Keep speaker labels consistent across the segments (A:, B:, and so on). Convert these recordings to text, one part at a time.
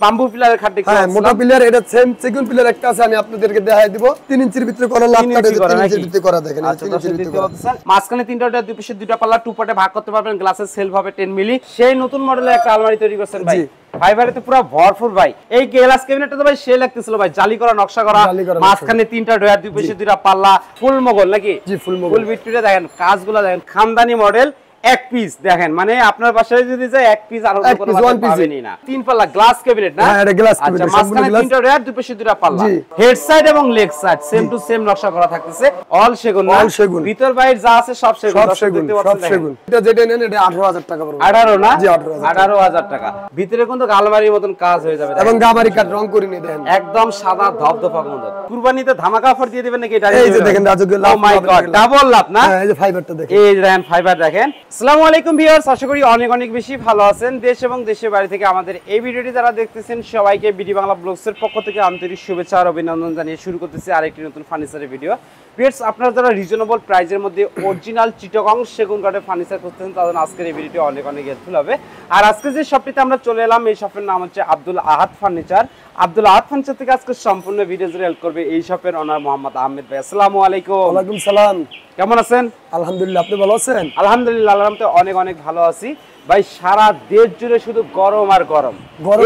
A: Bamboo পিলারের খাট দেখতে
B: হ্যাঁ মোটা পিলার, এটা সেম সেগুন পিলার একটা আছে, আমি আপনাদেরকে দেখাই দিব। 3 ইঞ্চির ভিতরে করা লাভ কাটে, 3 ইঞ্চির ভিতরে করা দেখেন।
A: আচ্ছা 3 ইঞ্চির ভিতরে করা স্যার। মাঝখানে তিনটা দুই পাশে দুইটা পাল্লা, টু পার্টে ভাগ করতে পারবেন। গ্লাসের সেলফ হবে 10 মিলি। সেই নতুন মডেলের একটা আলমারি তৈরি করছেন ভাই। ফাইবারে তো পুরো ভরপুর ভাই। এই গ্লাস ক্যাবিনেটটা তো ভাই সে লাগতেছিল ভাই, জালি করা নকশা করা, মাঝখানে তিনটা ডয়ার, দুই পাশে দুইটা পাল্লা, ফুল মোগল নাকি?
B: জি ফুল মোগল।
A: ফুল ভিতরে দেখেন কাজগুলো দেখেন, খানদানি মডেল। এক পিস দেখেন, মানে আপনার বাসায় যদি যায় এক পিস আর কোনো পাবেনই না। তিন পাল্লা গ্লাস ক্যাবিনেট না?
B: হ্যাঁ এটা গ্লাস ক্যাবিনেট।
A: আচ্ছা মাঝখানে তিনটা ডয়ার, দুই পাশে দুইটা পাল্লা, হেড সাইড এবং leg side same to same নকশা করা থাকতেছে। অল সেগুন না?
B: অল সেগুন।
A: ভিতর বাইরে যা আছে সব সেগুন।
B: সব সেগুন, সব সেগুন। এটা যেটা নেন এটা 18000 টাকা পড়বে।
A: 18 না?
B: জি 18000।
A: 18000 টাকা। ভিতরে কিন্তু আলমারির মতন কাজ হয়ে যাবে
B: এবং গামারি কাট রং করে নিয়ে দেন
A: একদম সাদা ধবধবা মতো। কুরবানিতে ধামাকা অফার দিয়ে দিবেন নাকি এটা?
B: এই যে দেখেন রাজকীয় লাভ।
A: ও মাই গড, ডাবল লাভ না?
B: হ্যাঁ এই যে ফাইবারটা দেখেন।
A: এই যে দেখেন ফাইবার দেখেন। আসসালামু আলাইকুম ভিউয়ার্স, আশা করি অনেক অনেক বেশি ভালো আছেন। দেশ এবং দেশের বাইরে থেকে আমাদের এই ভিডিওটি যারা দেখতেছেন সবাইকে বিডি বাংলা ব্লগসের পক্ষ থেকে আন্তরিক শুভেচ্ছা আর অভিনন্দন জানিয়ে শুরু করতেছি আরেকটি নতুন ফার্নিচারের ভিডিও। ভিউয়ার্স আপনারা যারা রিজনেবল প্রাইসের মধ্যে অরিজিনাল চিটাগং সেগুন কাঠের ফার্নিচার করতেছেন তাদের আজকের এই ভিডিওটি অনেক অনেক হেল্পফুল হবে। আর আজকে যে শপটিতে আমরা চলে এলাম এই শপের নাম হচ্ছে আব্দুল আহাদ ফার্নিচার। আব্দুল আহাদ ফার্নিচার থেকে আজকে সম্পূর্ণ ভিডিও জুড়ে হেল্প করবে এই শপের ওনার মোহাম্মদ আহমেদ ভাই। আসসালামু আলাইকুম।
B: ওয়ালাইকুম সালাম।
A: কেমন আছেন?
B: আলহামদুলিল্লাহ, আপনি ভালো আছেন?
A: আলহামদুলিল্লাহ, আলহামদুলিল্লাহ অনেক অনেক ভালো আছি ভাই। সারা দেশ জুড়ে শুধু গরম আর গরম।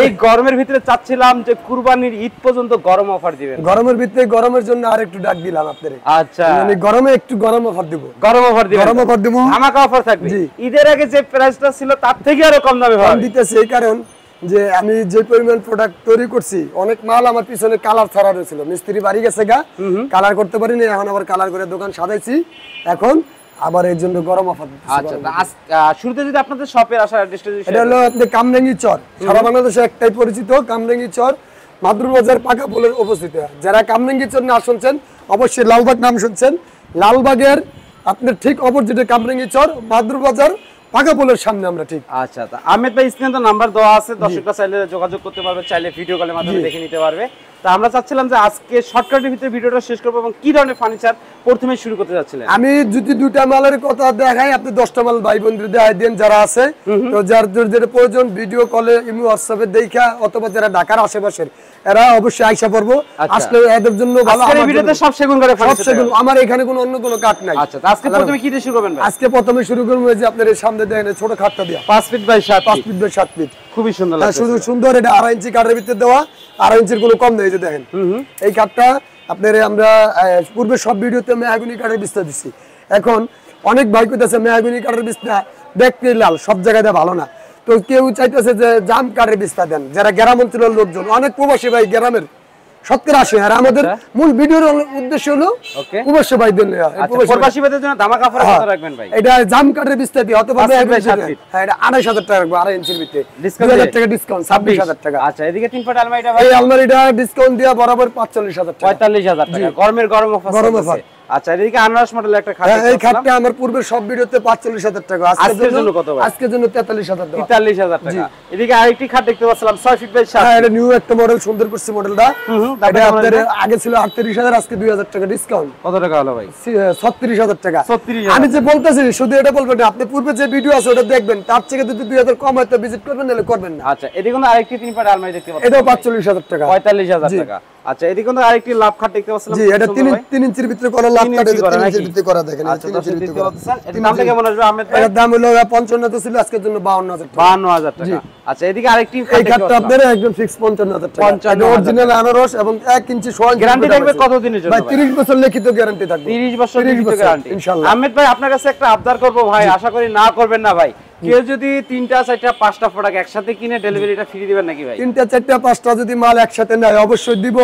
A: এই গরমের ভিতরে চাচ্ছিলাম যে কুরবানির ঈদ পর্যন্ত গরম অফার দিবেন।
B: গরমের ভিতরে গরমের জন্য আর একটু ডাক দিলাম আপনাদের।
A: আচ্ছা
B: মানে গরমে একটু গরম অফার দিব।
A: গরম অফার দিবেন?
B: গরম অফার দিব,
A: ধামাকা অফার থাকবে। ঈদের আগে যে প্রাইসটা ছিল তার থেকে আরো কম দামে
B: কম দিতেছে। এই কারণ যে আমি যে পরিমাণ প্রোডাক্ট তৈরি করছি, অনেক মাল আমার পিছনে কালার ছাড়া রয়েছিল। মিস্ত্রি বাড়ি গেছে গা, কালার করতে পারিনি, এখন আবার কালার করে দোকান সাজাইছি। এখন আবার এর জন্য গরম অফার দিতেছি।
A: আচ্ছা শুরুতে যদি আপনাদের শপের আসার অ্যাড্রেসটা দিই। এটা
B: হলো আপনি কামরাঙ্গি চর, সারা বাংলাদেশে একটাই পরিচিত কামরাঙ্গি চর, মাদুরবাজার পাকা পোলের অবস্থিত। যারা কামরাঙ্গি চর না শুনছেন অবশ্যই লালবাগ নাম শুনছেন। লালবাগের আপনার ঠিক অপোজিটে কামরাঙ্গি চর, মাদুরবাজার পাকা পোলের সামনে আমরা ঠিক।
A: আচ্ছা আহমেদ ভাই স্ক্রিনে তো নাম্বার দেওয়া আছে, দর্শকরা চাইলে যোগাযোগ করতে পারবে, চাইলে ভিডিও কলের মাধ্যমে দেখে নিতে পারবে। তা আমরা চাচ্ছিলাম যে আজকে শর্টকাটের ভিতরে ভিডিওটা শেষ করব এবং কি ধরনের ফার্নিচার প্রথমে শুরু করতে যাচ্ছিলেন।
B: আমি যদি দুইটা মালের কথা দেখাই, আপনি 10টা মাল ভাই বন্ধুদের দেখাই দেন যারা আছে। তো যার যেটা প্রয়োজন ভিডিও কলে ইমো হোয়াটসঅ্যাপে দেখা, অথবা যারা ঢাকার আশেপাশের এরা অবশ্যই আইসা পড়বো। আসলে এদের জন্য ভালো।
A: আজকের ভিডিওতে সব সেগুন কাঠের ফার্নিচার,
B: সব সেগুন। আমার এখানে কোনো অন্য কোনো কাঠ নাই।
A: আচ্ছা আজকে প্রথমে কি দিয়ে শুরু করবেন ভাই?
B: আজকে প্রথমে শুরু করব যে আপনার এই সামনে দেখেন ছোট খাটটা দিয়া
A: 5 feet by 7
B: 5 feet by 7 feet,
A: খুবই সুন্দর লাগছে।
B: শুধু সুন্দর। এটা 2.5 ইঞ্চি কাঠের ভিতরে দেওয়া, 2.5 ইঞ্চির কোনো কম নেই। যে দেখেন এই কাঠটা আপনার আমরা পূর্বে সব ভিডিওতে মেহগনি কাঠের বিস্তার দিছি। এখন অনেক ভাই কইতাছে মেহগনি কাঠের বিস্তার দেখতে লাল, সব জায়গায় ভালো না। তো কেউ চাইতেছে যে জাম কাঠের বিস্তার দেন, যারা গ্রাম অঞ্চলের লোকজন। অনেক প্রবাসী ভাই গ্রামের 70-80। আর আমাদের মূল ভিডিওর উদ্দেশ্য হলো প্রবাসী ভাইদের।
A: প্রবাসী ভাইদের জন্য ধামাকা অফার কত রাখবেন ভাই?
B: এটা জাম কাঠের বিস্তার দিয়ে অথবা হ্যাঁ এটা 2,500 টাকা রাখবো, 2.5 ইঞ্চির ভিতরে 2000 টাকা ডিসকাউন্ট, 26,000 টাকা।
A: আচ্ছা এদিকে 3 ফুট আলমারিটা ভাই?
B: এই আলমারিটা ডিসকাউন্ট দিয়া বরাবর 45,000 টাকা।
A: 45,000 টাকা গরমের গরম অফার।
B: গরম অফার।
A: আচ্ছা এদিকে আনারস মডেল একটা খাট।
B: এই খাটটা আমার পূর্বে সব ভিডিওতে 45,000 টাকা।
A: আজকের জন্য কত ভাই?
B: আজকের জন্য 43,000 টাকা।
A: 43,000 টাকা। এদিকে আরেকটি খাট দেখতে পাচ্ছিলাম 6 ফিট বাই 7।
B: হ্যাঁ এটা নিউ একটা মডেল, সুন্দর করছে মডেলটা। এটা আপনাদের আগে ছিল 38,000, আজকে 2,000 টাকা ডিসকাউন্ট।
A: কত টাকা হলো ভাই?
B: 36,000 টাকা।
A: 36,000।
B: আমি যে বলতেছি শুধু এটা বলবেন না, আপনি পূর্বে যে ভিডিও আছে ওটা দেখবেন, তার থেকে যদি 2,000 কম হয় তো ভিজিট করবেন, নাহলে করবেন না।
A: আচ্ছা এদিকে কিন্তু আরেকটি 3 ফুট আলমারি দেখতে পাচ্ছি,
B: এটাও 45,000 টাকা।
A: 45,000 টাকা। আচ্ছা এদিকে কিন্তু আরেকটি লাভ খাট দেখতে পাচ্ছিলাম।
B: জি এটা 3 ইঞ্চির ভিতরে করা লাভ খাট, 3 ইঞ্চির ভিতরে করা দেখেন।
A: আচ্ছা 3 ইঞ্চির ভিতরে করা। এর দামটা কেমন আসবে আহমেদ ভাই?
B: এর দাম হলো 55 তো ছিল, আজকের জন্য 52,000 টাকা।
A: 52,000 টাকা। আচ্ছা এদিকে আরেকটি
B: এই খাটটা আপনাদের একদম ফিক্স 55,000 টাকা। এটা অরিজিনাল আনারস এবং 1 ইঞ্চি সোয়ান।
A: গ্যারান্টি থাকবে কত দিনের জন্য
B: ভাই? 30 বছর লিখিত গ্যারান্টি থাকবে।
A: 30 বছর লিখিত গ্যারান্টি
B: ইনশাআল্লাহ।
A: আহমেদ ভাই আপনার কাছে একটা আবদার করব ভাই, আশা করি না করবেন না ভাই। কেউ যদি 3টা 4টা 5টা প্রোডাক্ট একসাথে কিনে ডেলিভারিটা ফ্রি দিবেন নাকি ভাই?
B: 3টা 4টা 5টা যদি মাল একসাথে নেয় অবশ্যই দিব,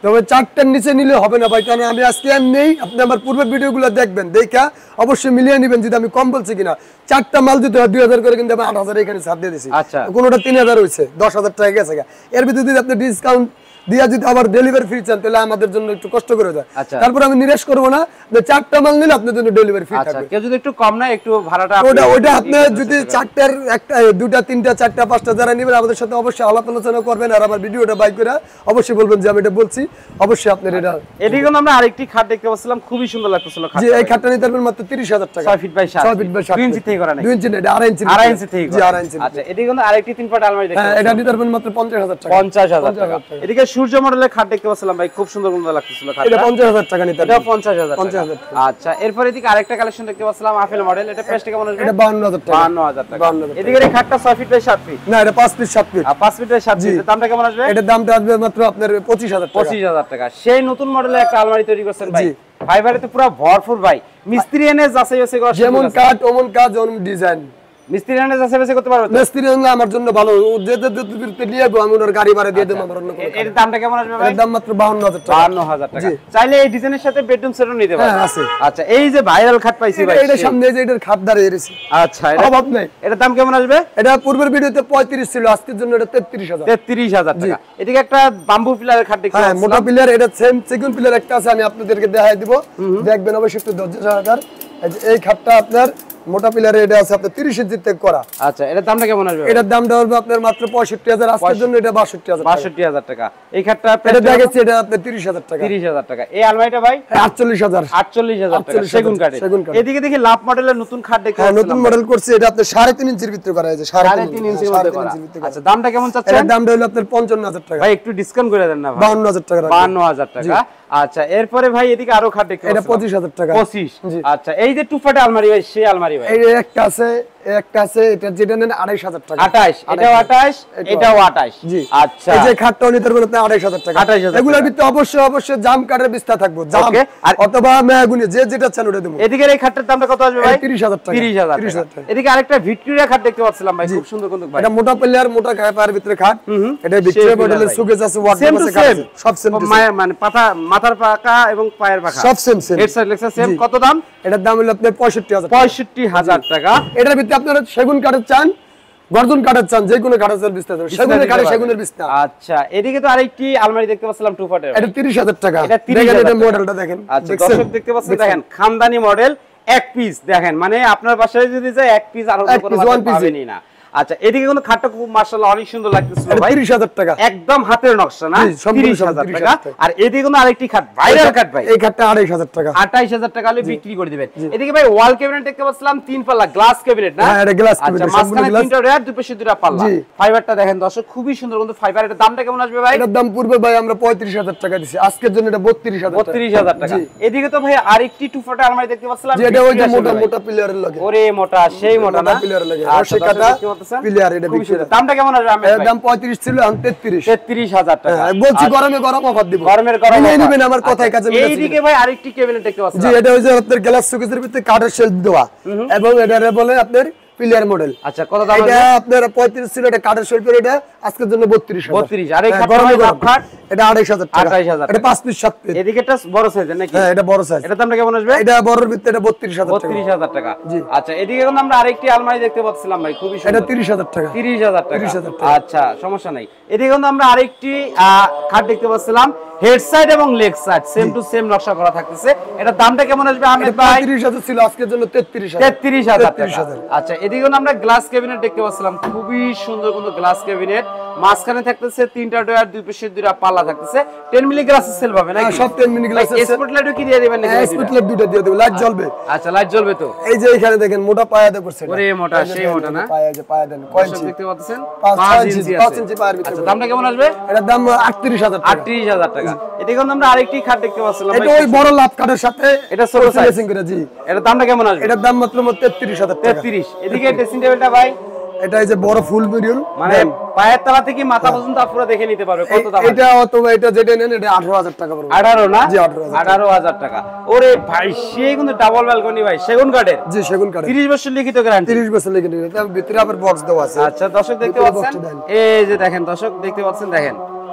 B: তবে 4টার নিচে নিলে হবে না ভাই। কারণ আমি আজকে নেই, আপনি আমার পূর্বের ভিডিওগুলো দেখবেন, দেখা অবশ্যই মিলিয়ে নেবেন যদি আমি কম বলছি কিনা। 4টা মাল যদি 2,000 করে কিন্তু আমি 8,000 এখানে ছাড় দিয়ে দিছি।
A: আচ্ছা
B: কোনোটা 3,000 হয়েছে, 10,000 টাকা গেছে। এর ভিতরে যদি আপনি ডিসকাউন্ট দিয়া যদি আবার ডেলিভারি ফ্রি চান তাহলে আমাদের জন্য একটু কষ্ট করে যায়।
A: আচ্ছা।
B: তারপর আমি নিরাশ করব না যে 4টা মাল নিলে আপনার জন্য ডেলিভারি ফ্রি
A: আচ্ছা
B: থাকবে।
A: কেউ যদি একটু কম নেয় একটু ভাড়াটা
B: ওটা আপনি যদি 4টার একটা 2টা 3টা 4টা 5টা যারা নেবেন আমাদের সাথে অবশ্যই আলাপ আলোচনা করবেন আর আমার ভিডিওটা বাই করে অবশ্যই বলবেন যে আমি এটা বলছি, অবশ্যই আপনার এটা।
A: এটি কিন্তু আমরা আরেকটি খাট দেখতে পাচ্ছিলাম, খুবই সুন্দর লাগতেছিল খাট।
B: জি এই খাটটা নিতে পারবেন মাত্র 30,000 টাকা।
A: 6 ফিট বাই 7
B: 6 ফিট বাই 7
A: 2 ইঞ্চি থেকে করা নাই,
B: 2 ইঞ্চি না, এটা 2.5 ইঞ্চি।
A: 2.5 ইঞ্চি থেকে
B: জি
A: করা।
B: 2.5 ইঞ্চি।
A: আচ্ছা এটি কিন্তু আরেকটি 3 পাট আলমারি দেখতে
B: হ্যাঁ এটা নিতে পারবেন মাত্র 50,000 টাকা।
A: 50,000 টাকা। এদিকে সূর্য মডেলের খাট দেখতে পাচ্ছিলাম ভাই, খুব সুন্দর সুন্দর লাগতেছিল খাটটা।
B: এটা 50,000 টাকা নিতে
A: এটা
B: পারবেন।
A: 50,000 টাকা।
B: 50,000 টাকা।
A: আচ্ছা এরপর এদিকে আরেকটা কালেকশন দেখতে পাচ্ছিলাম আপেল মডেল, এটা প্রাইসটা কেমন আসবে?
B: এটা 52,000 টাকা।
A: 52,000 টাকা।
B: 52,000 টাকা।
A: এদিকে এই খাটটা 6 ফিট বাই 7 ফিট।
B: না এটা 5 ফিট 7 ফিট।
A: আর 5 ফিট বাই 7 ফিট, এর দামটা কেমন আসবে?
B: এটার দামটা আসবে মাত্র আপনার 25,000 টাকা।
A: 25,000 টাকা। সেই নতুন মডেলের একটা আলমারি তৈরি করছেন ভাই, ফাইবারে তো পুরো ভরপুর ভাই। মিস্ত্রি এনে যাচাই বাছাই করা,
B: যেমন কাট ওমন কাজ ওমন ডিজাইন।
A: মিস্ত্রি এনে যাচাই বাছাই করতে পারবে তো?
B: মিস্ত্রি হলে আমার জন্য ভালো, যেতে নিয়ে যাবো আমি ওনার গাড়ি ভাড়া দিয়ে দেবো আমার অন্য কোনো।
A: এর দামটা কেমন আসবে ভাই?
B: এর দাম মাত্র 52,000 টাকা।
A: 52,000 টাকা। চাইলে এই ডিজাইনের সাথে বেডরুম সেটও নিতে পারবে।
B: হ্যাঁ আছে।
A: আচ্ছা এই যে ভাইরাল খাট পাইছি ভাই,
B: এটা সামনে যে এটার খাট দাঁড়িয়ে রয়েছে।
A: আচ্ছা এটা
B: অভাব নাই।
A: এটার দাম কেমন আসবে?
B: এটা পূর্বের ভিডিওতে 35 ছিল, আজকের জন্য এটা 33,000।
A: 33,000 টাকা। এদিকে একটা বাম্বু পিলারের খাট দেখতে
B: হ্যাঁ
A: পাচ্ছি।
B: মোটা পিলার, এটা সেম সেগুন পিলার একটা আছে, আমি আপনাদেরকে দেখাই দিব, দেখবেন অবশ্যই একটু ধৈর্য সহকারে। এই খাটটা আপনার মোটা পিলারে এটা আছে আপনার 30 ইঞ্চি থেকে করা।
A: আচ্ছা এটার দামটা কেমন আসবে?
B: এটার দামটা হবে আপনার মাত্র 65,000, আজকের জন্য এটা 62,000 টাকা।
A: 62,000 টাকা। এই খাটটা
B: এটা দেখেছি এটা আপনার 30,000 টাকা।
A: 30,000 টাকা। এই আলমারিটা ভাই
B: 48,000।
A: 48,000 টাকা সেগুন কাঠে। এদিকে দেখি লাভ মডেলের নতুন খাট দেখতে
B: হ্যাঁ
A: পাচ্ছি।
B: নতুন মডেল করছে, এটা আপনার 3.5 ইঞ্চির ভিতরে করা হয়েছে।
A: 3.5 ইঞ্চির মধ্যে করা। আচ্ছা দামটা কেমন চাচ্ছেন?
B: এর দামটা হলো আপনার 55,000 টাকা।
A: ভাই একটু ডিসকাউন্ট করে দেন না ভাই।
B: 52,000 টাকা।
A: 52,000 টাকা। আচ্ছা এরপরে ভাই এদিকে আরো খাট দেখতে
B: এটা
A: পাচ্ছি।
B: 25,000 টাকা।
A: 25। আচ্ছা এই যে টুফাটে আলমারি ভাই, সেই আলমারি ভাই।
B: এই একটা আছে, একটা আছে, এটা যেটা নেন 2,500 টাকা।
A: 28, এটাও 28, এটাও 28।
B: জি
A: আচ্ছা
B: এই যে খাটটাও নিতে পারবেন আপনি 2,500 টাকা।
A: 28,000
B: এগুলোর ভিতরে অবশ্যই জাম কাঠের বিস্তার থাকবে, জাম
A: Okay, আর
B: অথবা মেহগুনি যে যেটা চান ওটা দেবো।
A: এদিকে এই খাটটার দামটা কত আসবে ভাই?
B: 30,000 টাকা।
A: 30,000 টাকা। এদিকে আরেকটা ভিক্টোরিয়া খাট দেখতে পাচ্ছিলাম ভাই, খুব সুন্দর কিন্তু ভাই।
B: এটা মোটা প্লেয়ার, মোটা পায়ের ভিতরে খাট। এটা ভিক্টোরিয়া মডেলের সুকেস আছে, ওয়ার্ডরোব আছে, কাজ আছে, সব সেম।
A: মানে মাথার পাকা এবং পায়ের পাকা
B: সব সেম।
A: হেড সাইড লেখা সেম। কত দাম?
B: এটার দাম হলো আপনার 65,000।
A: 65,000 টাকা।
B: এটার ভিতরে আপনারা সেগুন কাঠের চান, গর্জন কাঠের চান, যে কোনো কাঠের বিস্তার সেগুনের কাঠে সেগুনের বিস্তার।
A: আচ্ছা এদিকে তো আরেকটি আলমারি দেখতে পাচ্ছিলাম টু ফাটের,
B: এটা 30,000 টাকা।
A: এটা 30,000
B: দেখেন এটা
A: টাকা।
B: মডেলটা দেখেন।
A: আচ্ছা দর্শক দেখতে পাচ্ছেন, দেখেন খানদানি মডেল, এক পিস দেখেন, মানে আপনার বাসায় যদি যায় এক পিস আর অন্য কোনো বাসায় পাবেনই না। আচ্ছা এদিকে কিন্তু খাটটা খুব মাশাআল্লাহ অনেক সুন্দর লাগতেছিল ভাই।
B: 30,000 টাকা
A: একদম হাতের নকশা না? 30,000 টাকা। আর এদিকে কিন্তু আরেকটি খাট ভাইরাল খাট ভাই,
B: এই খাটটা 2,500 টাকা।
A: 28,000 টাকা হলে বিক্রি করে দিবেন। এদিকে ভাই ওয়াল ক্যাবিনেট দেখতে পাচ্ছিলাম, 3 পাল্লা গ্লাস ক্যাবিনেট না?
B: হ্যাঁ এটা গ্লাস ক্যাবিনেট,
A: আচ্ছা মাঝখানে 3টা রেয়ার, দুই পাশে 2টা পাল্লা। ফাইবারটা দেখেন দর্শক, খুবই সুন্দর কিন্তু ফাইবার। এর দামটা কেমন আসবে ভাই?
B: এটার দাম পূর্বে ভাই আমরা 35,000 টাকা দিছি, আজকের জন্য এটা 32,000 টাকা।
A: 32,000 টাকা। এদিকে তো ভাই আরেকটি টু ফাটে আলমারি দেখতে পাচ্ছিলাম,
B: যেটা ওই যে মোটা পিলারের লাগে।
A: ওরে মোটা, সেই মোটা না?
B: পিলারের লাগে,
A: আচ্ছা,
B: রশি কাটা
A: কি বলতেছেন?
B: পিলার। এটা
A: দামটা কেমন আসবে? আমি
B: এর দাম 35 ছিল, এখন 33।
A: 33,000 টাকা।
B: বলছি গরমে গরম অফার দিব,
A: গরমের গরম
B: নিয়ে
A: offer।
B: নেবেন আমার কথায় কাজে মিলে।
A: এইদিকে ভাই আরেকটি ক্যাবিনেট দেখতে
B: জি
A: পাচ্ছিলাম।
B: এটা হইছে আপনার গ্লাস শোকেসের ভিতরে কাঠের শেলফ দেওয়া, এবং এটা বলে আপনার পিলার মডেল।
A: আচ্ছা কত দাম?
B: এটা আপনার 35 ছিল, এটা কাঠের শেলফের, এটা আজকের জন্য 32,000।
A: 32। আর এই খাটটা
B: গরমে
A: ভাই
B: গরম
A: খাট
B: এটা 2,500 টাকা।
A: 28,000
B: এটা 5 পিস 7 পিস।
A: এদিকে একটা বড় সাইজের নাকি?
B: হ্যাঁ এটা বড় সাইজ।
A: এটা দামটা কেমন আসবে?
B: এটা বড়র ভিতরে এটা 32,000 টাকা।
A: 32,000 টাকা। আচ্ছা এদিকে কিন্তু আমরা আরেকটি আলমারি দেখতে পাচ্ছিলাম ভাই, খুবই
B: এটা
A: সুন্দর।
B: 30,000 টাকা।
A: 30,000 টাকা।
B: 30,000 টাকা।
A: আচ্ছা সমস্যা নাই। এদিকে কিন্তু আমরা আরেকটি খাট দেখতে পাচ্ছিলাম, হেড সাইড এবং leg side same to same নকশা করা থাকতেছে। এটা দামটা কেমন আসবে আহমেদ ভাই?
B: 35,000 ছিল, আজকের জন্য 33,000।
A: 33,000 টাকা। আচ্ছা এদিকে কিন্তু আমরা গ্লাস ক্যাবিনেট দেখতে পাচ্ছিলাম, খুবই সুন্দর কিন্তু গ্লাস ক্যাবিনেট। মাঝখানে থাকতেছে 3টা ডয়ার, দুই পাশে 2টা পাল্লা থাকতেছে। 10 মিলি গ্লাসের সেল পাবে নাকি?
B: সব 10 মিলি গ্লাস আছে।
A: স্পটলাইটও কি দিয়ে দিবেন নাকি?
B: স্পটলাইট দুটো দিয়ে দেব, লাইট জ্বলবে।
A: আচ্ছা লাইট জ্বলবে তো?
B: এই যে এখানে দেখেন মোটা পায়াতে করছে।
A: ওরে মোটা, সেই মোটা না?
B: পায়া যে পায়া দেন কয় ইঞ্চি
A: দেখতে পাচ্ছেন?
B: 5
A: ইঞ্চি
B: ইঞ্চি,
A: আছে।
B: 5 ইঞ্চি পায়ার ভিতরে।
A: আচ্ছা দামটা কেমন আসবে?
B: এটার দাম 38,000 টাকা।
A: 38,000 টাকা। এদিকে কিন্তু আমরা আরেকটি খাট দেখতে পাচ্ছিলাম
B: এটা
A: ভাই,
B: ওই বড় লাভ কাঠের সাথে
A: এটা ছোট সাইজ।
B: ফিনিশিং করে। জি
A: এটার দামটা কেমন আসবে?
B: এটার দাম মাত্র 33,000 টাকা।
A: 33। এদিকে ড্রেসিং টেবিলটা ভাই,
B: এটা এই যে বড় ফুল মিডিয়াল,
A: মানে পায়ের তলা থেকে মাথা পর্যন্ত পুরো দেখে নিতে পারবে। কত দাম?
B: এটা অথবা এটা যেটা নেন এটা 18,000 টাকা পড়বে।
A: 18 না?
B: জি 18,000।
A: 18,000 টাকা। ওরে ভাই সেই কিন্তু ডাবল ব্যালকনি ভাই, সেগুন কাঠের।
B: জি সেগুন কাঠের,
A: 30 বছর লিখিত গ্যারান্টি।
B: 30 বছর লেগে নিয়ে তার ভিতরে আবার বক্স দেওয়া আছে।
A: আচ্ছা দর্শক দেখতে
B: ভিতরে
A: পাচ্ছেন,
B: box টা দেন।
A: এই যে দেখেন দর্শক দেখতে পাচ্ছেন, দেখেন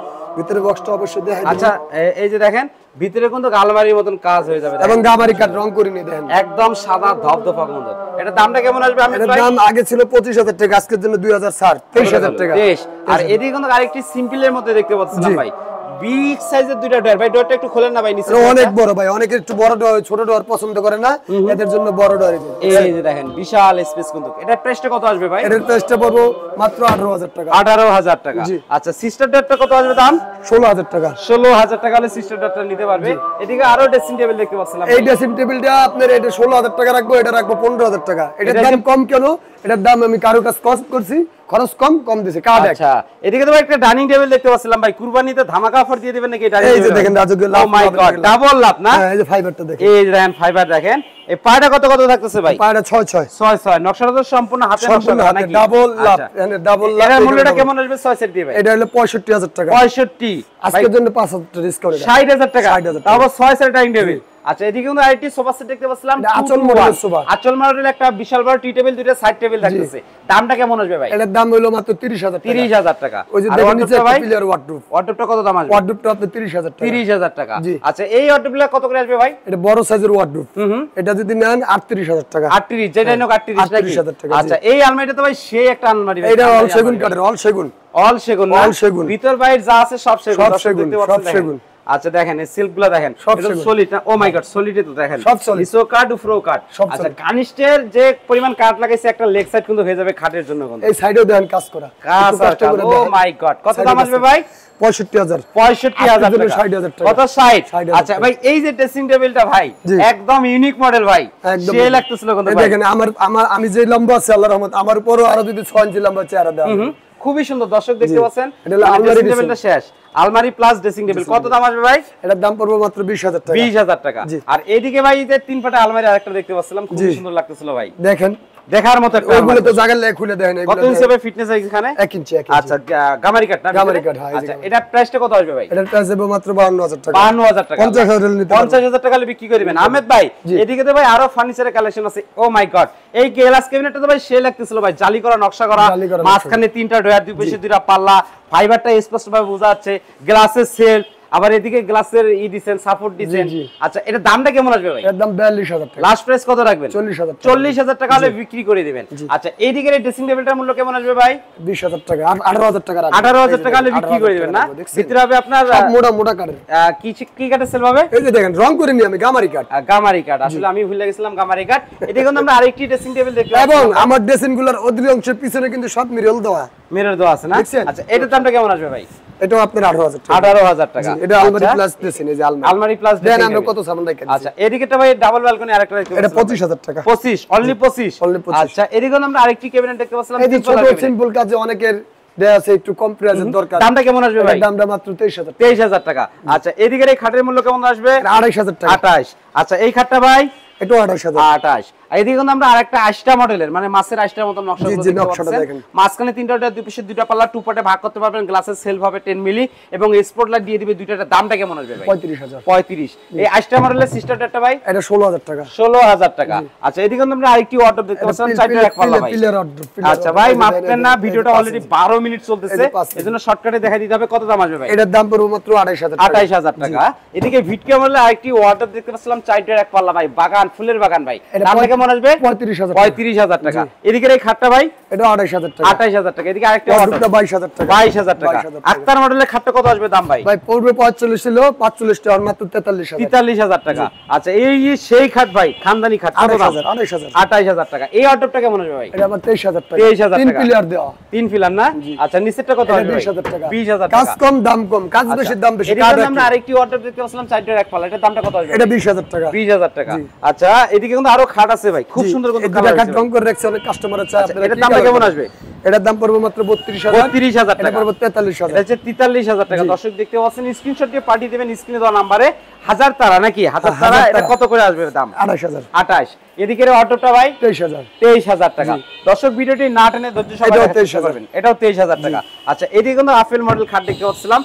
B: ভিতরে বক্সটা অবশ্যই দেখাই।
A: আচ্ছা এই যে দেখেন ভিতরে কিন্তু আলমারির মতন কাজ হয়ে যাবে,
B: এবং গামারি কাঠ রং করে নিয়ে দেন,
A: একদম সাদা ধবধবা সুন্দর। এটা দামটা কেমন আসবে আমি
B: এর দাম আগে ছিল 25,000 টাকা, আজকের জন্য 2,000 ছাড়, 23,000 টাকা।
A: বেশ। আর এদিকে কিন্তু আরেকটি সিম্পলের মধ্যে দেখতে পাচ্ছেন ভাই, বিগ সাইজের দুইটা ডয়ার ভাই, ডয়ারটা একটু খোলেন না ভাই নিচে।
B: অনেক বড় ভাই, অনেকে একটু বড় ডয়ার ছোট ডয়ার পছন্দ করে না, এদের জন্য বড় ডয়ার।
A: এই যে দেখেন বিশাল স্পেস কিন্তু। এটা প্রাইসটা কত আসবে ভাই?
B: এটার প্রাইসটা পড়বো মাত্র 18000 টাকা।
A: 18000 টাকা। আচ্ছা সিস্টার ডয়ারটা কত আসবে দাম?
B: 16000 টাকা।
A: 16000 টাকা হলে সিস্টার ডয়ারটা নিতে পারবে। এদিকে আরো ড্রেসিং টেবিল দেখতে পাচ্ছিলাম।
B: এই ড্রেসিং টেবিলটা আপনার এটা 16000 টাকা রাখবো, এটা রাখবো 15000 টাকা। এটার দাম কম কেন? এটার দাম আমি কারো কাছে কস্ট করছি, খরচ কম দিছে কার্ড।
A: আচ্ছা এদিকে তো ভাই একটা ডাইনিং টেবিল দেখতে পাচ্ছিলাম ভাই, কুরবানিতে ধামাকা অফার দিয়ে দিবেন নাকি?
B: এই যে দেখেন রাজকীয় লাভ।
A: ও মাই গড, ডাবল লাভ না?
B: হ্যাঁ এই যে ফাইবারটা দেখেন।
A: এই যে দেখেন ফাইবার দেখেন। এই পায়টা কত থাকতেছে ভাই?
B: পায়টা 6
A: 6 নকশাটা তো সম্পূর্ণ হাতে নকশা করা নাকি?
B: ডাবল লাভ, এখানে ডাবল লাভ।
A: এর মূল্যটা কেমন আসবে 6 সেট দিয়ে ভাই?
B: এটা হলো 65000 টাকা।
A: 65
B: আজকের জন্য 5000 টাকা ডিসকাউন্ট।
A: 60000 টাকা।
B: 60000 টাকা।
A: তারপর 6 সেট ডাইনিং টেবিল। আচ্ছা এদিকে কিন্তু আরেকটি সোফা সেট দেখতে পাচ্ছিলাম,
B: আঁচল মডেলের সোফা।
A: আঁচল মডেলের একটা বিশাল বড় টি টেবিল, দুইটা সাইড টেবিল থাকতেছে। দামটা কেমন আসবে ভাই?
B: এটার দাম হলো মাত্র 30000 টাকা।
A: 30000 টাকা।
B: ওই যে দেখেন নিচে পিলার ওয়ার্ডরোব।
A: ওয়ার্ডরোবটা কত দাম আসবে?
B: ওয়ার্ডরোবটা আপনি 30000 টাকা।
A: 30000 টাকা। আচ্ছা এই ওয়ার্ডরোবটা কত করে আসবে ভাই?
B: এটা বড় সাইজের ওয়ার্ডরোব। এটা যদি নেন 38000 টাকা।
A: 38 যেটা নোক 38 নাকি?
B: 38000 টাকা।
A: আচ্ছা এই আলমারিটা তো ভাই সেই একটা আলমারি ভাই।
B: এটা অল সেগুন কাঠের, অল সেগুন।
A: অল সেগুন না?
B: অল সেগুন।
A: ভিতর বাইরে যা আছে সব সেগুন।
B: সব সেগুন, সব সেগুন।
A: আচ্ছা দেখেন এই সিল্কগুলো দেখেন, এটা সলিড না? ও মাই গড সলিডে তো দেখেন
B: সব সলিড।
A: ইসো কাট উফরো কাট। আচ্ছা কানিস্টের যে পরিমাণ কাট লাগাইছে একটা লেগ সাইড কিন্তু হয়ে যাবে খাটের জন্য কিন্তু।
B: এই সাইডেও দেন কাজ করা।
A: ও মাই গড কত দাম আসবে ভাই?
B: 65000।
A: 65000 টাকা।
B: 60000 টাকা।
A: কত 60? আচ্ছা ভাই এই যে ড্রেসিং টেবিলটা ভাই একদম ইউনিক মডেল ভাই, সেই লাগতেছিল কিন্তু ভাই।
B: দেখেন আমি যে লম্বা আছে আল্লাহর রহমত, আমার উপরও আরো যদি 6 ইঞ্চি লম্বা চেহারা দেওয়া।
A: খুবই সুন্দর দর্শক দেখতে পাচ্ছেন।
B: এটা হলো আলমারি
A: টেবিলটা শেষ, আলমারি প্লাস ড্রেসিং টেবিল। কত দাম আসবে ভাই?
B: এটার দাম পড়বে মাত্র 20000 টাকা।
A: 20000 টাকা। আর এইদিকে ভাই যে 3 ফাটা আলমারি আরেকটা দেখতে পাচ্ছিলাম, খুব সুন্দর লাগতেছিল ভাই।
B: দেখেন
A: দেখার মতো একটা
B: ওইগুলো তো জায়গা লাগে খুলে দেখেন।
A: কত ইঞ্চি হবে ফিটনেস এখানে?
B: 1 ইঞ্চি।
A: আচ্ছা গামারি কাট না?
B: গামারি কাট। হ্যাঁ।
A: আচ্ছা এটা প্রাইসটা কত আসবে ভাই?
B: এটার প্রাইস হবে মাত্র 52000 টাকা।
A: 52000 টাকা।
B: 50000 নিতে
A: 50000 টাকা হলে বিক্রি করবেন আহমেদ ভাই। এদিকে তো ভাই আরো ফার্নিচারের কালেকশন আছে। ও মাই গড এই গ্লাস ক্যাবিনেটটা তো ভাই সেই লাগতেছিল ভাই, জালি করা নকশা করা, মাঝখানে 3টা ডয়ার, দুই পাশে 2টা পাল্লা, ফাইবারটা স্পষ্টভাবে বোঝা যাচ্ছে, গ্লাসের সেলফ, আবার এদিকে গ্লাসের দিবেন, সাপোর্ট দিবেন। আচ্ছা এটা দামটা কেমন আসবে ভাই?
B: এর দাম 42000 টাকা।
A: লাস্ট প্রাইস কত রাখবেন?
B: 40000 টাকা।
A: 40000 টাকা হলে বিক্রি করে দিবেন। আচ্ছা এইদিকে এই ড্রেসিং টেবিলটার মূল্য কেমন আসবে ভাই?
B: 20000 টাকা। 18000 টাকা রাখবেন।
A: 18000 টাকা হলে বিক্রি করে দিবেন না? ভিতরে হবে আপনার
B: সব মোটা কাঠের।
A: কি কাঠের সেল হবে?
B: এই যে দেখেন রং করে নি আমি গামারি কাঠ।
A: গামারি কাঠ, আসলে আমি ভুলে গেছিলাম গামারি কাঠ। এদিকে কিন্তু আমরা আরেকটি ড্রেসিং টেবিল দেখলাম
B: এবং আমার ড্রেসিং গুলোর অধিকাংশের পিছনে কিন্তু সব মিরর দেওয়া।
A: মিরর দেওয়া আছে না? আচ্ছা এটার দামটা কেমন আসবে ভাই?
B: এটাও আপনার 18000 টাকা।
A: 18000 টাকা।
B: এটা আলমারি প্লাস ড্রেসিং, এই যে
A: আলমারি প্লাস
B: দেন আমরা কত সামান রাখি।
A: আচ্ছা এদিকেটা ভাই ডাবল ব্যালকনি আরেকটা দেখতে
B: এটা
A: পাচ্ছি
B: 25000 টাকা।
A: 25 অনলি 25। আচ্ছা এদিকে আমরা আরেকটি ক্যাবিনেট দেখতে পাচ্ছিলাম,
B: এই যে ছোট সিম্পল কাজে অনেকের দেয়া আছে একটু কম প্রাইসের দরকার।
A: দামটা কেমন আসবে ভাই?
B: দামটা মাত্র 23000 টাকা।
A: 23000 টাকা। আচ্ছা এদিকের এই খাটের মূল্য কেমন আসবে?
B: 28000 টাকা।
A: 28। আচ্ছা এই খাটটা ভাই?
B: এটা 28000।
A: 28। এদিকে কিন্তু আমরা আরেকটা 80টা মডেলের মানে মাছের 80টার মতো নকশা
B: দেখেন।
A: মাঝখানে 3টা ডয়ার, দুই পাশে 2টা পাল্লা, 2 পার্টে ভাগ করতে পারবেন, গ্লাসের সেলফ হবে 10 মিলি এবং স্পট লাইট দিয়ে দিবে দুইটার। দামটা কেমন আসবে ভাই?
B: 35000।
A: 35। এই 80টা মডেলের সিস্টার ডয়ারটা ভাই?
B: এটা 16000 টাকা।
A: 16000 টাকা। আচ্ছা এদিকে কিন্তু আমরা আরেকটি ওয়ার্ডরোব দেখতে পাচ্ছেন, 4টা এক পাল্লা ভাই। আচ্ছা ভাই মাপবেন না, ভিডিওটা অলরেডি 12 মিনিট চলতেছে, এজন্য শর্টকাটে দেখাই দিতে হবে। কত দাম আসবে ভাই?
B: এটার দাম পড়বে মাত্র 28000 টাকা।
A: 28000 টাকা। এদিকে ভিটকে মডেলের আরেকটি ওয়ার্ডরোব দেখতে পাচ্ছিলাম, 4টা এক পাল্লা ভাই, বাগান, ফুলের বাগান ভাই। দামটা কেমন আসবে? 35000 টাকা। এদিকে এই খাটটা ভাই?
B: এটা 28000 টাকা।
A: 28000 টাকা। এদিকে আরেকটা
B: ওয়ার্ডরোবটা 22000 টাকা।
A: 22000 টাকা। আক্তার মডেলের খাটটা কত আসবে দাম ভাই?
B: ভাই পড়বে 45 ছিল, 45 টাকা মাত্র 43000।
A: 43000 টাকা। আচ্ছা এই সেই খাট ভাই, খানদানি খাট, কত দাম? 28000 টাকা। এই ওয়ার্ডরোবটা কেমন আসবে ভাই?
B: এটা আমার 23000 টাকা।
A: 23000 টাকা।
B: 3 পিলার দেওয়া।
A: 3 পিলার না? আচ্ছা নিচেরটা কত আসবে?
B: 20000 টাকা।
A: 20000 টাকা।
B: কাজ কম দাম কম, কাজ বেশি দাম বেশি।
A: এদিকে আমরা আরেকটি ওয়ার্ডরোব দেখতে পাচ্ছিলাম, 4টা এক পাল্লা, এটার দামটা কত আসবে?
B: এটা 20000 টাকা।
A: 20000 টাকা। আচ্ছা এদিকে কিন্তু আরো খাট আছে ভাই, খুব সুন্দর কিন্তু কালার
B: খাট রং করে রাখছে, অনেক কাস্টমার আছে। আপনারা
A: এটার দামটা কেমন আসবে?
B: এটার দাম পড়বে মাত্র 32000।
A: 32000 টাকা।
B: এটা পড়বে 43000।
A: এটা হচ্ছে 43000 টাকা। দর্শক দেখতে পাচ্ছেন, স্ক্রিনশট দিয়ে পাঠিয়ে দিবেন স্ক্রিনে দেওয়া নম্বরে। 1000 তারা নাকি? 1000 তারা। এটা কত করে আসবে দাম?
B: 28000।
A: 28। এদিকে ওয়ার্ডরোবটা ভাই?
B: 23000।
A: 23000 টাকা। দর্শক ভিডিওটি না টেনে ধৈর্য সহকারে করবেন। এটাও 23000 টাকা। আচ্ছা এদিকে কিন্তু আপেল মডেল খাট দেখতে পাচ্ছিলাম,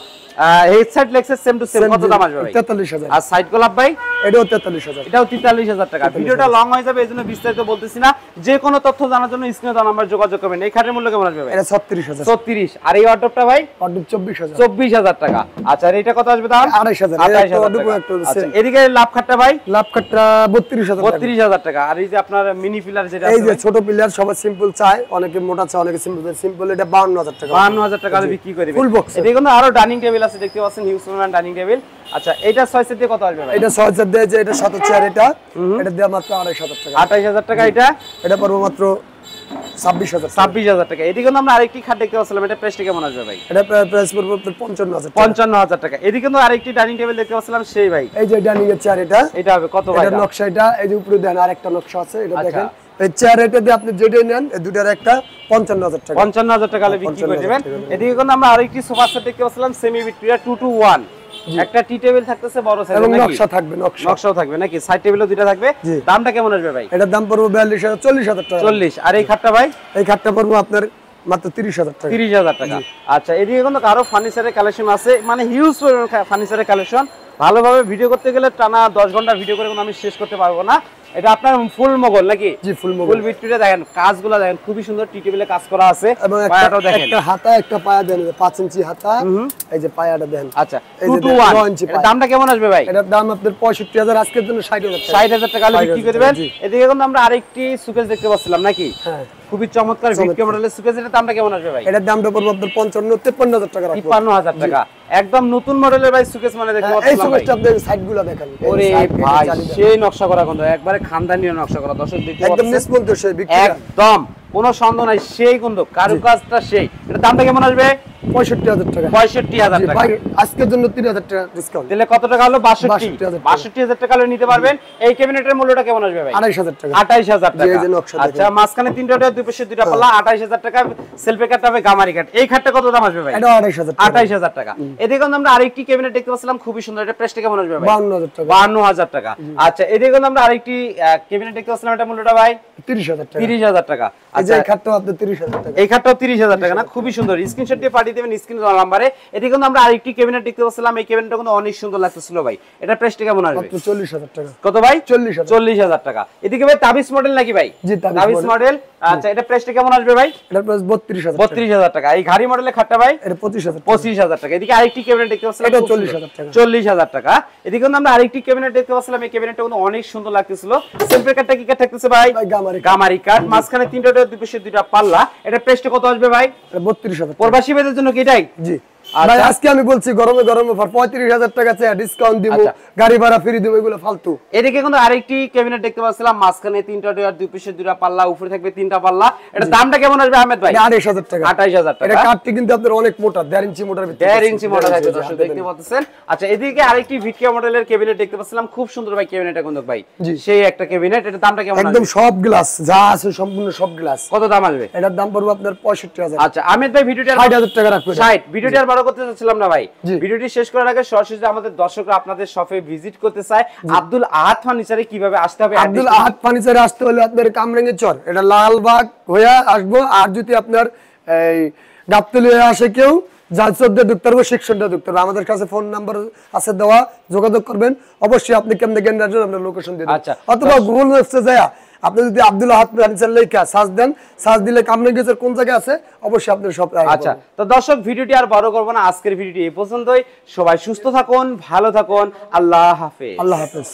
A: headset Lexus same to same, কত দাম আসবে ভাই?
B: 43000।
A: আর সাইড গোলাপ ভাই?
B: এটাও 43000,
A: এটাও 43000 টাকা। ভিডিওটা লং হয়ে যাবে এজন্য বিস্তারিত বলতেছি না, যে কোনো তথ্য জানার জন্য স্ক্রিনে দেওয়া নাম্বার যোগাযোগ করবেন। এই খাটের মূল্য কেমন আসবে ভাই?
B: এটা 36000,
A: 36। আর এই ওয়ার্ডরোবটা ভাই?
B: ওয়ার্ডরোব 24000,
A: 24000 টাকা। আচ্ছা, আর এটা কত আসবে দাম?
B: 28000,
A: 28000 টাকা। আচ্ছা, এদিকে লাভ খাটটা ভাই?
B: লাভ কাটটা 32000 টাকা,
A: 32000 টাকা। আর এই যে আপনার মিনি পিলার যেটা
B: এই যে ছোট পিলার সবাই সিম্পল চায়, অনেকে মোটা চায়, অনেকে সিম্পল চায়। সিম্পল এটা 52000 টাকা,
A: 52000 টাকা বিক্রি করে দিবেন।
B: Full box.
A: এদিকে কিন্তু আরো ডাইনিং টেবিল আছে, দেখতে পাচ্ছেন হিউজ পরিমাণ ডাইনিং টেবিল। আচ্ছা, এটা 6 সেট দিয়ে কত আসবে ভাই?
B: এটা 6000 দেয়, যে এটা 7 চেয়ার, এটা দেয়া মাত্র 28000 টাকা,
A: 28000 টাকা। এটা
B: পড়বে মাত্র 26000
A: টাকা। এদিকে কিন্তু আমরা আরেকটি খাট দেখতে পাচ্ছিলাম, এটা প্রাইসটা কেমন আসবে ভাই?
B: এটা প্রাইস পড়বে
A: 55000 টাকা। এদিকে কিন্তু আরেকটি ডাইনিং টেবিল দেখতে পাচ্ছিলাম, সেই ভাই
B: এই যে ডাইনিং এর চেয়ার, এটা
A: হবে কত ভাই?
B: এটা নকশা, এটা এই যে উপরে দেন আরেকটা নকশা আছে, এটা দেখেন। এই চেয়ার এটা দিয়ে আপনি যেটাই নেন, এই দুটার একটা 55000 টাকা,
A: 55000 টাকা বিক্রি করে দিবেন। এদিকে কিন্তু আমরা আরেকটি সোফা সেট দেখতে পাচ্ছিলাম, সেমি ভিক্টোরিয়া 2 to 1। একটা টি টেবিল থাকতেছে বড় সাইজের,
B: এবং
A: নাকি
B: নকশা থাকবে,
A: নকশাও থাকবে নাকি? সাইড টেবিলও দুটো থাকবে। দামটা কেমন আসবে ভাই?
B: এটার দাম পড়বে 42000, 40000 টাকা।
A: 40। আর এই খাটটা ভাই?
B: এই খাটটা পড়বে আপনার মাত্র 30000 টাকা,
A: 30000 টাকা। আচ্ছা, এদিকে কিন্তু আরো ফার্নিচারের কালেকশন আছে, মানে হিউজ ফার্নিচারের কালেকশন। ভালোভাবে ভিডিও করতে গেলে টানা 10 ঘন্টা ভিডিও করে আমি শেষ করতে পারবো না। এটা আপনার ফুল মোগল নাকি?
B: জি, ফুল মোগল।
A: ফুল ভিক্টোরিয়া দেখেন, কাজগুলো দেখেন খুবই সুন্দর, টি টেবিলে কাজ করা আছে।
B: এবং
A: পায়াটাও দেখেন,
B: একটা হাতা একটা পায়া দেন, 5 ইঞ্চি হাতা, এই যে পায়াটা দেন।
A: আচ্ছা, 2 to 1। এর দামটা কেমন আসবে ভাই?
B: এটার দাম আপনার 65000, আজকের জন্য 60000 টাকা,
A: 60000 টাকা বিক্রি করে দিবেন। এদিকে কিন্তু আমরা আরেকটি সুকেস দেখতে পাচ্ছিলাম নাকি?
B: হ্যাঁ,
A: খুবই চমৎকার ভিক্টোরিয়া মডেলের সুকেস। এর দামটা কেমন আসবে ভাই?
B: এটার দামটা পড়বে আপনার 55000 টাকা,
A: 53000 টাকা। একদম নতুন মডেলের ভাই সুকেস, মানে দেখতে
B: এই
A: পাচ্ছিলাম ভাই।
B: সুকেসটা আপনি সাইডগুলো দেখেন,
A: ওরে ভাই, সেই নকশা করা কিন্তু একবারে খানদানি নকশা করা, দর্শক দেখতে
B: একদম
A: পাচ্ছেন,
B: নিষ্পন্দ সেই ভিক্টোরিয়া,
A: একদম কোনো সন্দেহ নাই, সেই কিন্তু কারুকাজটা সেই। এর দামটা কেমন আসবে?
B: 65000 টাকা,
A: 65000 টাকা।
B: ভাই আজকের জন্য 3000 টাকা ডিসকাউন্ট,
A: তাহলে কত টাকা হলো?
B: 62000
A: 62000 টাকা হলে নিতে পারবেন। এই ক্যাবিনেটের মূল্যটা কেমন আসবে ভাই?
B: 28000 টাকা,
A: 28000 টাকা।
B: এই যে নকশা দেখেন।
A: আচ্ছা, মাঝখানে তিনটা দুই পাশে দুইটা পাল্লা, 28000 টাকা। সেলফে কাট হবে গামারি কাট। এই খাটটা কত দাম আসবে ভাই?
B: এটা 28000 টাকা,
A: 28000 টাকা। এদিকে কিন্তু আমরা আরেকটি ক্যাবিনেট দেখতে পাচ্ছিলাম, খুবই সুন্দর। এটা প্রাইসটা কেমন আসবে ভাই?
B: 52000 টাকা,
A: 52000 টাকা। আচ্ছা, এদিকে কিন্তু আমরা আরেকটি ক্যাবিনেট দেখতে পাচ্ছিলাম, এটা মূল্যটা ভাই?
B: 30000 টাকা,
A: 30000 টাকা।
B: এই যে
A: আচ্ছা,
B: এই খাটটাও আপনার 30000 টাকা,
A: এই খাটটাও 30000 টাকা না? খুবই সুন্দর। স্ক্রিনশট দিয়ে পাঠিয়ে দেবেন স্ক্রিনে দেওয়া নম্বরে। এদিকে কিন্তু আমরা আরেকটি ক্যাবিনেট দেখতে পাচ্ছিলাম, এই ক্যাবিনেটটা কিন্তু অনেক সুন্দর লাগতেছিল ভাই। এটা প্রাইসটা কেমন আসবে?
B: মাত্র 40000 টাকা,
A: কত ভাই?
B: 40000,
A: 40000 টাকা। এদিকে ভাই তাবিজ মডেল নাকি ভাই?
B: জি,
A: তাবিজ মডেল। আচ্ছা, এটা প্রাইসটা কেমন আসবে ভাই?
B: এটার প্রাইস 32000 টাকা,
A: 32000 টাকা। এই ঘাড়ি মডেলের খাটটা ভাই?
B: এটা 25000 টাকা,
A: 25000 টাকা। এদিকে আরেকটি ক্যাবিনেট দেখতে পাচ্ছিলাম,
B: এটা 40000 টাকা,
A: 40000 টাকা। এদিকে কিন্তু আমরা আরেকটি ক্যাবিনেট দেখতে পাচ্ছিলাম, এই ক্যাবিনেটটা কিন্তু অনেক সুন্দর লাগতেছিল। সেলফের কাটটা কি কাট থাকতেছে ভাই? গামারি কাট। মাঝখানে তিনটা দুই পাশে দুইটা পাল্লা। এটা প্রাইসটা কত আসবে ভাই?
B: এটা 32000 টাকা,
A: প্রবাসী ভাইদের জন্য কি এটাই?
B: জি ভাই, আজকে আমি বলছি গরমে গরমে অফার 35000 টাকা চেয়ে ডিসকাউন্ট দিব, গাড়ি ভাড়া ফ্রি দিব, এগুলো ফালতু।
A: এদিকে কিন্তু আরেকটি ক্যাবিনেট দেখতে পাচ্ছিলাম, মাঝখানে তিনটা ডয়ার, দুই পাশে দুইটা পাল্লা, উপরে থাকবে তিনটা পাল্লা। এটা দামটা কেমন আসবে আহমেদ ভাই?
B: 28000 টাকা,
A: 28000 টাকা।
B: এটা কাটটি কিন্তু আপনার অনেক মোটা, 1.5 ইঞ্চি মোটার ভিতরে,
A: 1.5 ইঞ্চি মোটা থাকবে, দর্শক দেখতে পাচ্ছেন। আচ্ছা, এদিকে আরেকটি ভিক্টোরিয়া মডেলের ক্যাবিনেট দেখতে পাচ্ছিলাম, খুব সুন্দর ভাই ক্যাবিনেটটা কিন্তু ভাই, সেই একটা ক্যাবিনেট। এটা দামটা কেমন আসবে?
B: একদম সব গ্লাস যা আছে সম্পূর্ণ সব গ্লাস।
A: কত দাম আসবে?
B: এটার দাম পড়বে আপনার 65000।
A: আচ্ছা, আহমেদ ভাই ভিডিওটা
B: 60000 টাকা রাখবেন।
A: 60। ভিডিওটি আর বড় করতে চাচ্ছিলাম না ভাই। ভিডিওটি শেষ করার আগে সরাসরি আমাদের দর্শকরা আপনাদের শপে ভিজিট করতে চায়, আব্দুল আহাদ ফার্নিচারে কিভাবে আসতে হবে?
B: আব্দুল আহাদ ফার্নিচারে আসতে হলে আপনার কামরাঙ্গি চর, এটা লালবাগ হয়ে আসবো। আর যদি আপনার এই গাবতলী হয়ে আসে কেউ, জালসদ্দে ঢুকতে পারবো, সেকশনটা ঢুকতে পারবো। আমাদের কাছে ফোন নাম্বার আছে দেওয়া, যোগাযোগ করবেন। অবশ্যই আপনি কেমনে কেন্দ্রের জন্য আমরা লোকেশন দিয়ে দেব।
A: আচ্ছা,
B: অথবা গুগল ম্যাপসে যায় আপনি যদি আব্দুল আহাদ ফার্নিচার লেখা সার্চ দেন, সার্চ দিলে কামরাঙ্গি চর কোন জায়গায় আছে অবশ্যই আপনার সব।
A: আচ্ছা, তো দর্শক ভিডিওটি আর বড় করবো না, আজকের ভিডিওটি এই পর্যন্তই। সবাই সুস্থ থাকুন, ভালো থাকুন। আল্লাহ হাফেজ।
B: আল্লাহ হাফেজ।